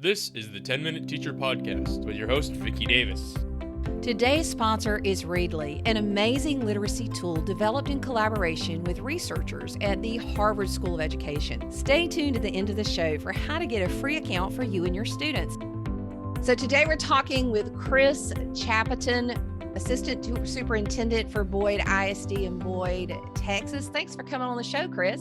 This is the 10-Minute Teacher Podcast with your host, Vicki Davis. Today's sponsor is Readly, an amazing literacy tool developed in collaboration with researchers at the Harvard School of Education. Stay tuned to the end of the show for how to get a free account for you and your students. So today we're talking with Chris Chappotin, Assistant Superintendent for Boyd ISD in Boyd, Texas. Thanks for coming on the show, Chris.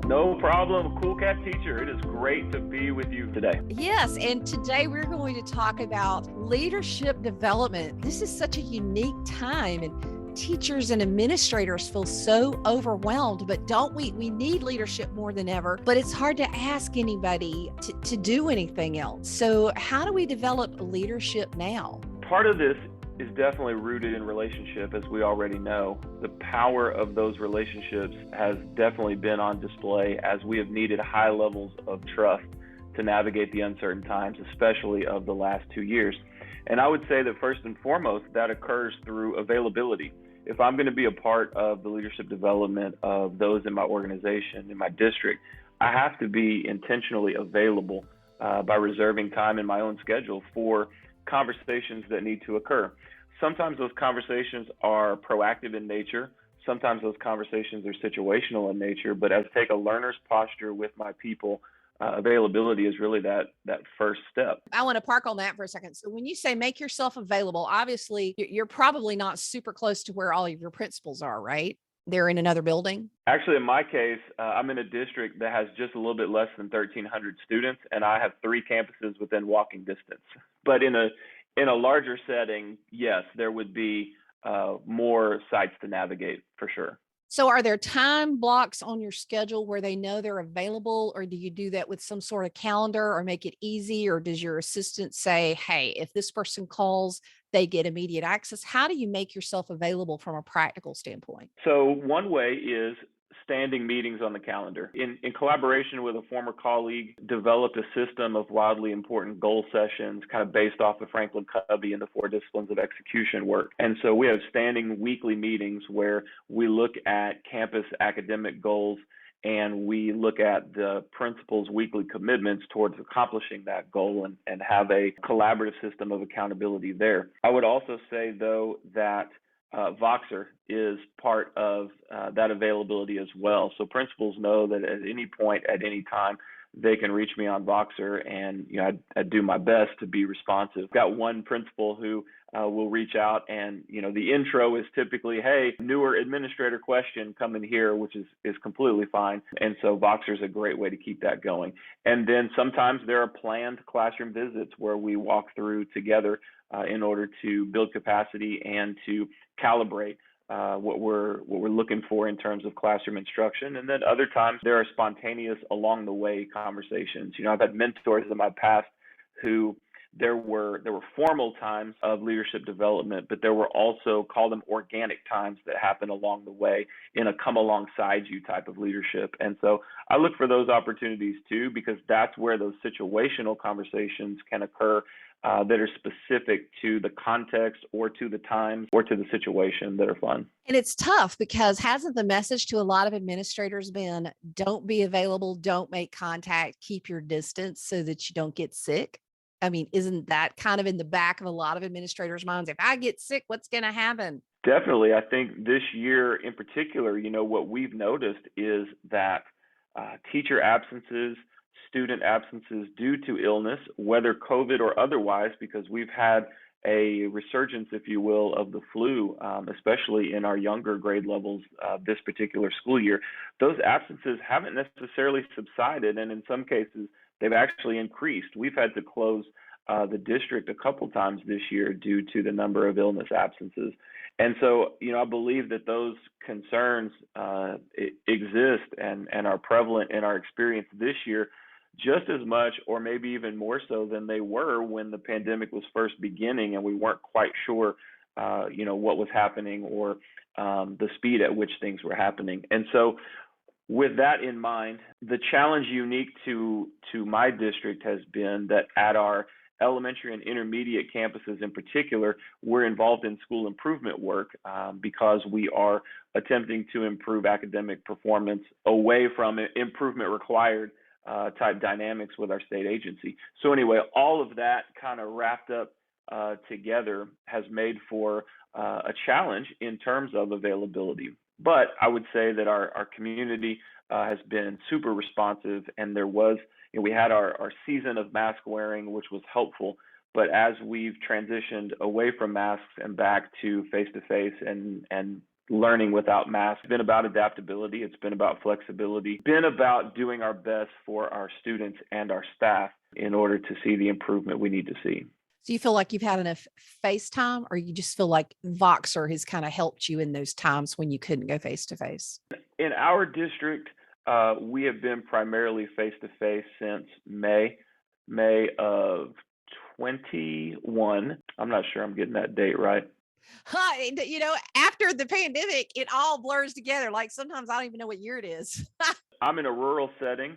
No problem. Cool cat teacher. It is great to be with you today. Yes, and today we're going to talk about leadership development. This is such a unique time, and teachers and administrators feel so overwhelmed, but don't we? We need leadership more than ever, but it's hard to ask anybody to do anything else. So how do we develop leadership now? Part of this is definitely rooted in relationship, as we already know. The power of those relationships has definitely been on display as we have needed high levels of trust to navigate the uncertain times, especially of the last 2 years. And I would say that first and foremost, that occurs through availability. If I'm going to be a part of the leadership development of those in my organization, in my district, I have to be intentionally available by reserving time in my own schedule for conversations that need to occur. Sometimes those conversations are proactive in nature. Sometimes those conversations are situational in nature, but as I take a learner's posture with my people, availability is really that first step. I want to park on that for a second. So when you say make yourself available, obviously you're probably not super close to where all of your principals are, right? They're in another building? Actually, in my case, I'm in a district that has just a little bit less than 1,300 students, and I have 3 campuses within walking distance. But in a larger setting, yes, there would be more sites to navigate for sure. So are there time blocks on your schedule where they know they're available, or do you do that with some sort of calendar or make it easy? Or does your assistant say, hey, if this person calls, they get immediate access? How do you make yourself available from a practical standpoint? So one way is standing meetings on the calendar. In collaboration with a former colleague, developed a system of wildly important goal sessions kind of based off of Franklin Covey and the 4 disciplines of execution work. And so we have standing weekly meetings where we look at campus academic goals and we look at the principal's weekly commitments towards accomplishing that goal and have a collaborative system of accountability there. I would also say, though, that Voxer is part of that availability as well. So principals know that at any point, at any time, they can reach me on Voxer, and I do my best to be responsive. I've got one principal who will reach out, and the intro is typically, hey, newer administrator question, come in here, which is completely fine. And so Voxer is a great way to keep that going. And then sometimes there are planned classroom visits where we walk through together in order to build capacity and to calibrate what we're looking for in terms of classroom instruction. And then other times there are spontaneous along the way conversations. I've had mentors in my past who there were formal times of leadership development, but there were also, call them organic times, that happen along the way in a come alongside you type of leadership. And so I look for those opportunities too, because that's where those situational conversations can occur that are specific to the context or to the times or to the situation that are fun. And it's tough because hasn't the message to a lot of administrators been, don't be available, don't make contact, keep your distance so that you don't get sick? I mean, isn't that kind of in the back of a lot of administrators' minds? If I get sick, what's going to happen? Definitely. I think this year in particular, what we've noticed is that teacher absences, student absences due to illness, whether COVID or otherwise, because we've had a resurgence, if you will, of the flu, especially in our younger grade levels this particular school year. Those absences haven't necessarily subsided, and in some cases, they've actually increased. We've had to close the district a couple times this year due to the number of illness absences. And so, I believe that those concerns exist and are prevalent in our experience this year, just as much or maybe even more so than they were when the pandemic was first beginning and we weren't quite sure, what was happening or the speed at which things were happening. And so with that in mind, the challenge unique to my district has been that at our elementary and intermediate campuses in particular, we're involved in school improvement work because we are attempting to improve academic performance away from improvement required type dynamics with our state agency. So anyway, all of that kind of wrapped up together has made for a challenge in terms of availability. But I would say that our community has been super responsive, and there was, we had our season of mask wearing, which was helpful. But as we've transitioned away from masks and back to face-to-face and learning without masks, it's been about adaptability. It's been about flexibility, been about doing our best for our students and our staff in order to see the improvement we need to see. So you feel like you've had enough FaceTime, or you just feel like Voxer has kind of helped you in those times when you couldn't go face-to-face? In our district, we have been primarily face-to-face since May of 21. I'm not sure I'm getting that date right. After the pandemic, it all blurs together. Like sometimes I don't even know what year it is. I'm in a rural setting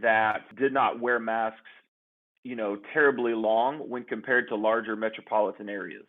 that did not wear masks, terribly long when compared to larger metropolitan areas.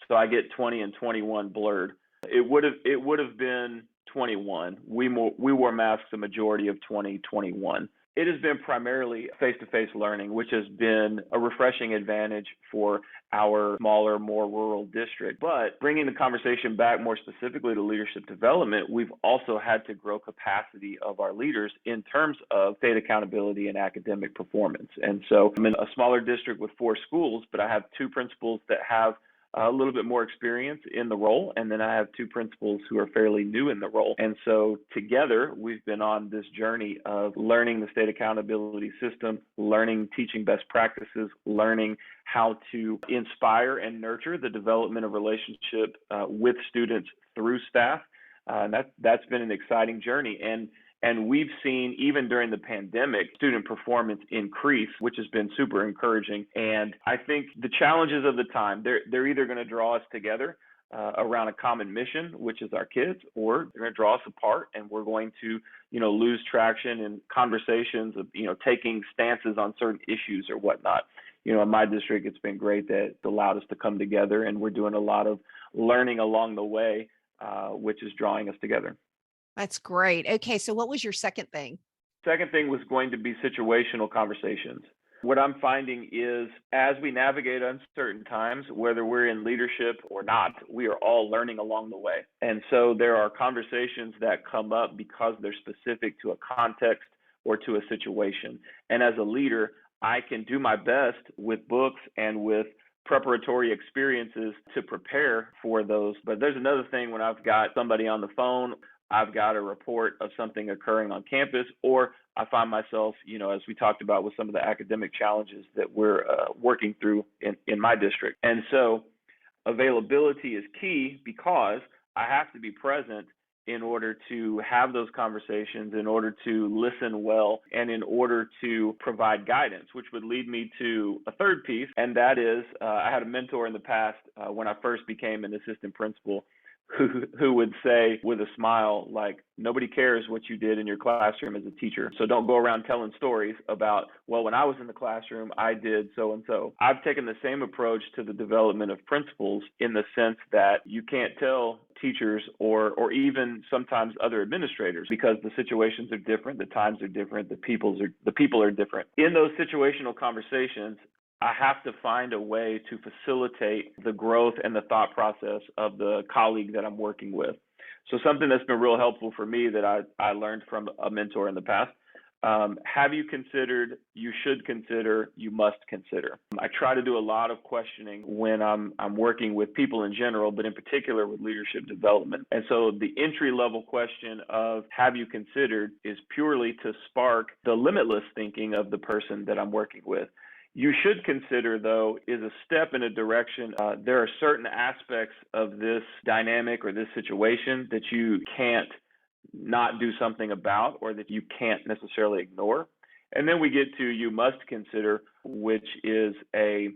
So I get 20 and 21 blurred. It would have been 21. We wore masks the majority of 2021. It has been primarily face-to-face learning, which has been a refreshing advantage for our smaller, more rural district. But bringing the conversation back more specifically to leadership development, we've also had to grow capacity of our leaders in terms of state accountability and academic performance. And so I'm in a smaller district with 4 schools, but I have 2 principals that have a little bit more experience in the role, and then I have 2 principals who are fairly new in the role. And so together, we've been on this journey of learning the state accountability system, learning teaching best practices, learning how to inspire and nurture the development of relationship with students through staff. And that's been an exciting journey. And we've seen, even during the pandemic, student performance increase, which has been super encouraging. And I think the challenges of the time, they're either going to draw us together around a common mission, which is our kids, or they're going to draw us apart, and we're going to, lose traction in conversations of, taking stances on certain issues or whatnot. In my district, it's been great that it's allowed us to come together, and we're doing a lot of learning along the way, which is drawing us together. That's great. Okay, so what was your second thing? Second thing was going to be situational conversations. What I'm finding is as we navigate uncertain times, whether we're in leadership or not, we are all learning along the way. And so there are conversations that come up because they're specific to a context or to a situation. And as a leader, I can do my best with books and with preparatory experiences to prepare for those. But there's another thing when I've got somebody on the phone, I've got a report of something occurring on campus, or I find myself, as we talked about with some of the academic challenges that we're working through in my district. And so availability is key because I have to be present in order to have those conversations, in order to listen well, and in order to provide guidance, which would lead me to a third piece. And that is, I had a mentor in the past when I first became an assistant principal who would say with a smile, like, nobody cares what you did in your classroom as a teacher. So don't go around telling stories about, well, when I was in the classroom, I did so and so. I've taken the same approach to the development of principals in the sense that you can't tell teachers or even sometimes other administrators because the situations are different, the times are different, the people are different. In those situational conversations, I have to find a way to facilitate the growth and the thought process of the colleague that I'm working with. So something that's been real helpful for me that I learned from a mentor in the past, have you considered, you should consider, you must consider. I try to do a lot of questioning when I'm working with people in general, but in particular with leadership development. And so the entry level question of have you considered is purely to spark the limitless thinking of the person that I'm working with. You should consider, though, is a step in a direction. There are certain aspects of this dynamic or this situation that you can't not do something about or that you can't necessarily ignore. And then we get to you must consider, which is a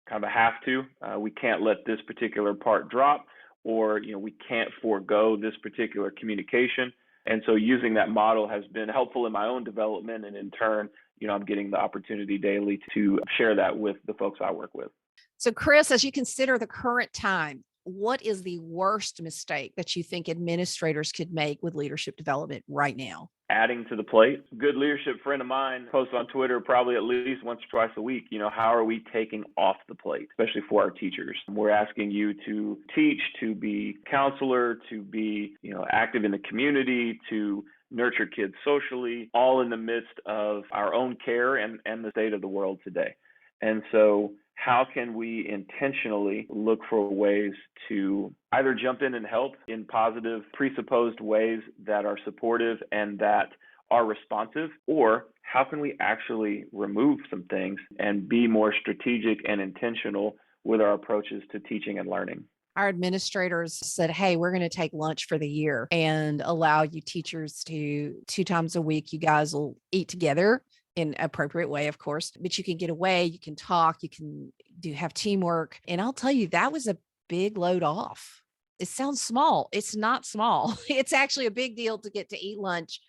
kind of a have to. We can't let this particular part drop, or we can't forego this particular communication. And so using that model has been helpful in my own development, and in turn, I'm getting the opportunity daily to share that with the folks I work with. So Chris, as you consider the current time, what is the worst mistake that you think administrators could make with leadership development right now? Adding to the plate. Good leadership friend of mine posts on Twitter probably at least once or twice a week, how are we taking off the plate, especially for our teachers? We're asking you to teach, to be counselor, to be, active in the community, to nurture kids socially, all in the midst of our own care and the state of the world today. And so how can we intentionally look for ways to either jump in and help in positive, presupposed ways that are supportive and that are responsive, or how can we actually remove some things and be more strategic and intentional with our approaches to teaching and learning? Our administrators said, hey, we're going to take lunch for the year and allow you teachers to 2 times a week, you guys will eat together in an appropriate way, of course, but you can get away, you can talk, you can have teamwork. And I'll tell you, that was a big load off. It sounds small. It's not small. It's actually a big deal to get to eat lunch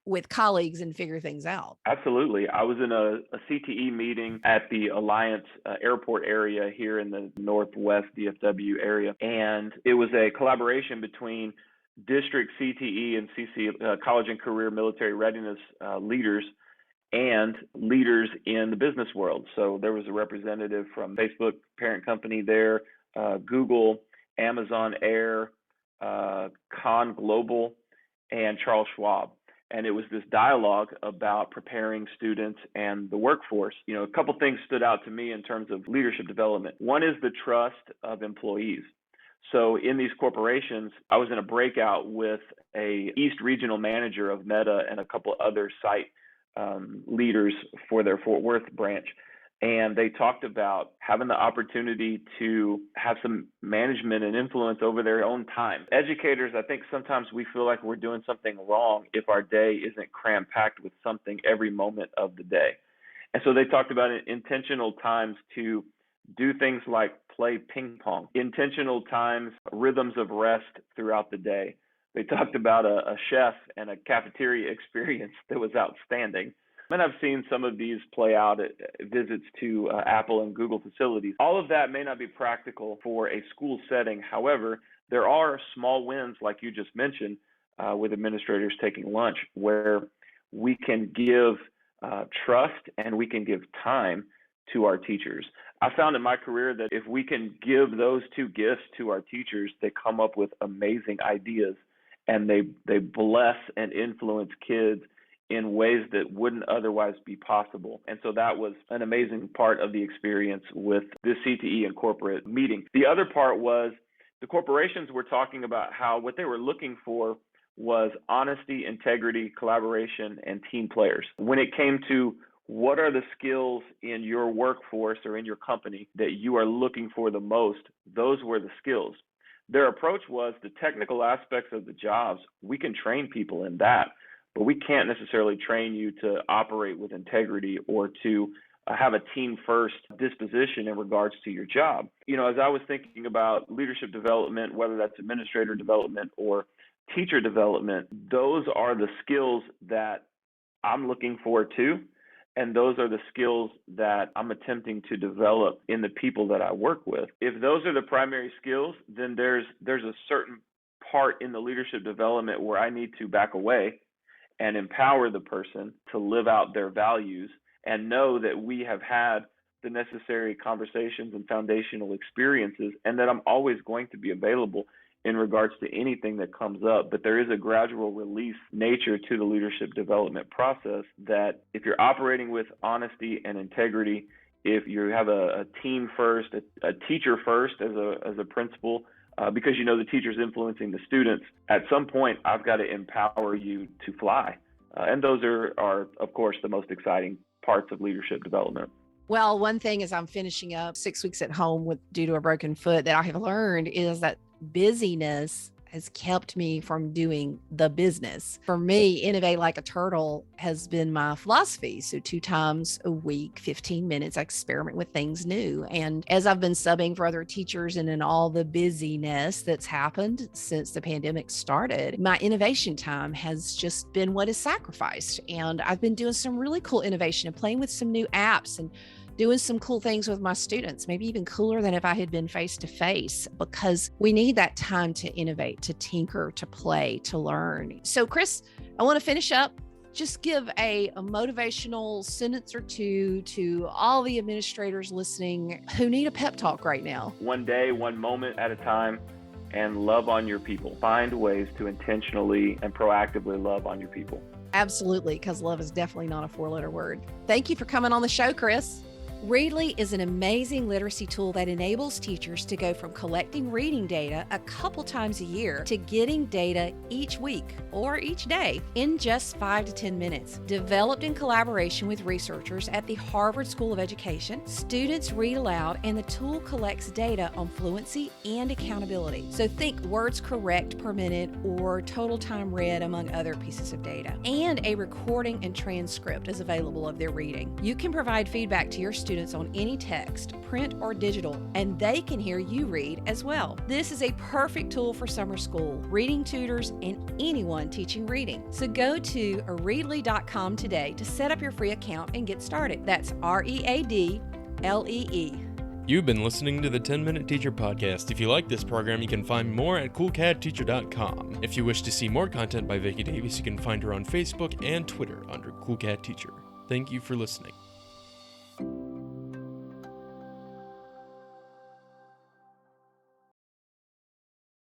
with colleagues and figure things out. Absolutely. I was in a CTE meeting at the Alliance Airport area here in the Northwest DFW area, and it was a collaboration between district CTE and CC, college and career military readiness leaders and leaders in the business world. So there was a representative from Facebook parent company there, Google, Amazon Air, Con Global, and Charles Schwab. And it was this dialogue about preparing students and the workforce. A couple things stood out to me in terms of leadership development. One is the trust of employees. So in these corporations, I was in a breakout with a East Regional Manager of Meta and a couple other site leaders for their Fort Worth branch. And they talked about having the opportunity to have some management and influence over their own time. Educators, I think sometimes we feel like we're doing something wrong if our day isn't cram-packed with something every moment of the day. And so they talked about intentional times to do things like play ping pong, intentional times, rhythms of rest throughout the day. They talked about a chef and a cafeteria experience that was outstanding. And I've seen some of these play out at visits to Apple and Google facilities. All of that may not be practical for a school setting. However, there are small wins, like you just mentioned, with administrators taking lunch, where we can give trust and we can give time to our teachers. I found in my career that if we can give those two gifts to our teachers, they come up with amazing ideas and they bless and influence kids in ways that wouldn't otherwise be possible. And so that was an amazing part of the experience with this CTE and corporate meeting. The other part was the corporations were talking about how what they were looking for was honesty, integrity, collaboration, and team players. When it came to what are the skills in your workforce or in your company that you are looking for the most, those were the skills. Their approach was the technical aspects of the jobs. We can train people in that, but we can't necessarily train you to operate with integrity or to have a team first disposition in regards to your job. As I was thinking about leadership development, whether that's administrator development or teacher development, those are the skills that I'm looking for too. And those are the skills that I'm attempting to develop in the people that I work with. If those are the primary skills, then there's a certain part in the leadership development where I need to back away and empower the person to live out their values and know that we have had the necessary conversations and foundational experiences, and that I'm always going to be available in regards to anything that comes up. But there is a gradual release nature to the leadership development process that if you're operating with honesty and integrity, if you have a team first, a teacher first as a principal, because the teacher's influencing the students, at some point I've got to empower you to fly. And those are, of course, the most exciting parts of leadership development. Well, one thing is I'm finishing up 6 weeks at home due to a broken foot that I have learned is that busyness has kept me from doing the business. For me, innovate like a turtle has been my philosophy. So 2 times a week, 15 minutes, I experiment with things new. And as I've been subbing for other teachers and in all the busyness that's happened since the pandemic started, my innovation time has just been what is sacrificed. And I've been doing some really cool innovation and playing with some new apps and doing some cool things with my students, maybe even cooler than if I had been face to face, because we need that time to innovate, to tinker, to play, to learn. So Chris, I want to finish up. Just give a motivational sentence or two to all the administrators listening who need a pep talk right now. One day, one moment at a time, and love on your people. Find ways to intentionally and proactively love on your people. Absolutely, because love is definitely not a four-letter word. Thank you for coming on the show, Chris. Readly is an amazing literacy tool that enables teachers to go from collecting reading data a couple times a year to getting data each week or each day in just 5 to 10 minutes. Developed in collaboration with researchers at the Harvard School of Education, students read aloud and the tool collects data on fluency and accountability. So think words correct per minute or total time read, among other pieces of data. And a recording and transcript is available of their reading. You can provide feedback to your students on any text, print or digital, and they can hear you read as well. This is a perfect tool for summer school, reading tutors, and anyone teaching reading. So go to readly.com today to set up your free account and get started. That's READLEE. You've been listening to the 10-Minute Teacher Podcast. If you like this program, you can find more at coolcatteacher.com. If you wish to see more content by Vicki Davis, you can find her on Facebook and Twitter under Cool Cat Teacher. Thank you for listening.